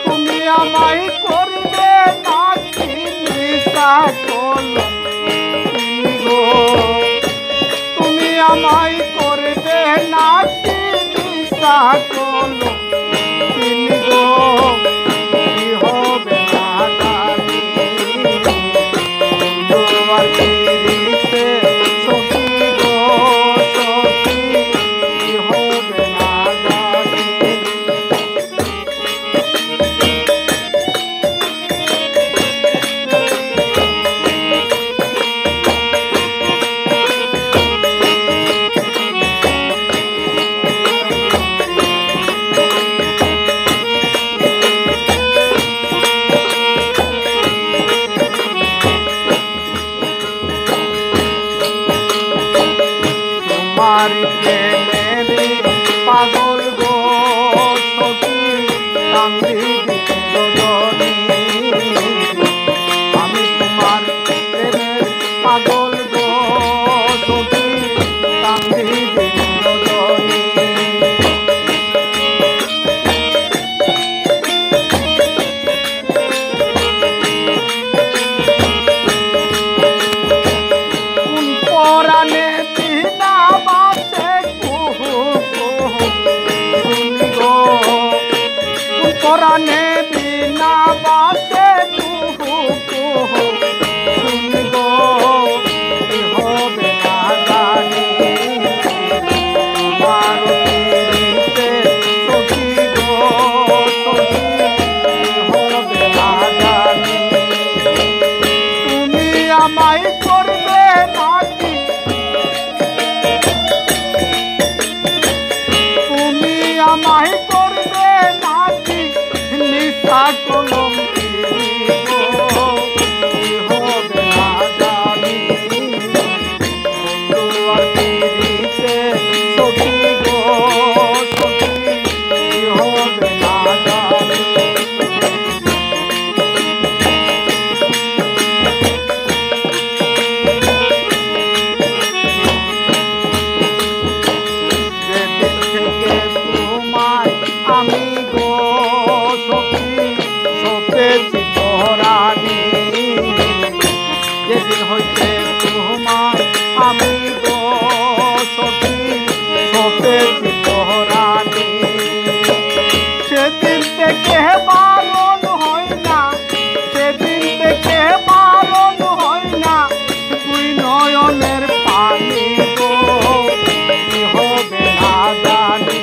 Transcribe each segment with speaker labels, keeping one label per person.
Speaker 1: তুমি আমায় করবে নাকি নিশা কলম গো, তুমি আমায় করবে নাকি নিশা কলম গো, কি হবে না জানি তোমার পিরিতে সখী গো সখী, কি হবে না জানি। তোমার প্রেমের পাগল গো সখী, কান্দি রজনী। আমি তোমার প্রেমের পাগল গো সখী, কান্দি রজনী। কোন পরাণে বিনা বাসে কুহু কুহু শুনি গো, কোন পরাণে বিনা বাসে কুহু কুহু শুনি গো, কি হবে না জানি তোমার পিরিতে সখী গো সখী, কি হবে না জানি। তুমি আমায় করবে নাকি, তুমি আমায় করবে নাকি নিশা কলম গো, কি হবে না জানি তোমার পিরিতে সখী গো সখী, কি হবে না জানি। যেদিন থেকে তোমায় আমি গো সখী সপেছি পরাণী, যেদিন হইতে তোমায় আমি গো সখী সপেছি পরাণী, সেদিন থেকে বারণ হয় না, সেদিন থেকে বারণ হয় না দুই নয়নের পানি গো, কি হবে না জানি।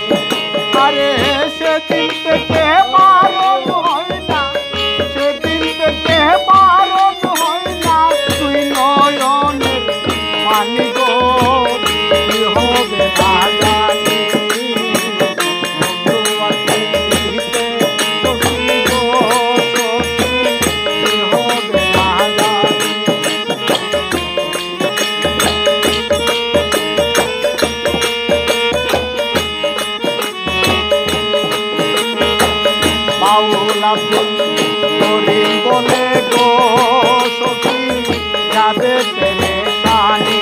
Speaker 1: আরে সেদিন থেকে বারণ হয় না, সেদিন থেকে বারণ হয় না দুই নয়নের পানি গো, কি হবে না জানি তোমার পিরিতে সখী গো সখী, কি হবে না জানি। বাউল আব্দুল করিম বলে গো সখী যাবে পেরেশানি,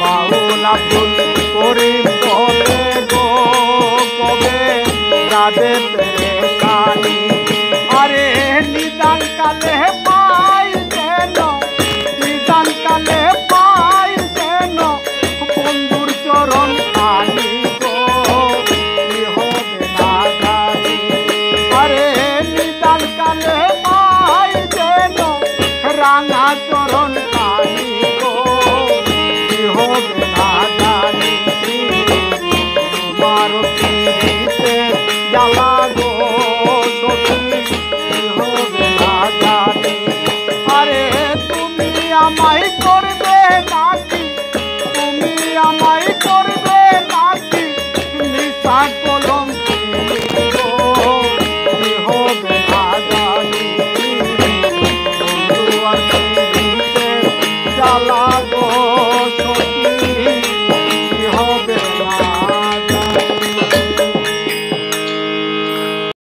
Speaker 1: বাউল আব্দুল করিম বলে গো কবে যাবে পেরেশানি। আরে নিদান কালে পাই যেন, নিদান কালে পাই যেন বন্ধুর চরণ খানি গো, কি হবে না জানি। আরে নিদান কালে পাই যেন রাঙা চরণ খানি গো, কি হবে না জানি তোমার পিরিতে জ্বালা গো সখী, কি হবে না জানি। আরে তুমি আমায়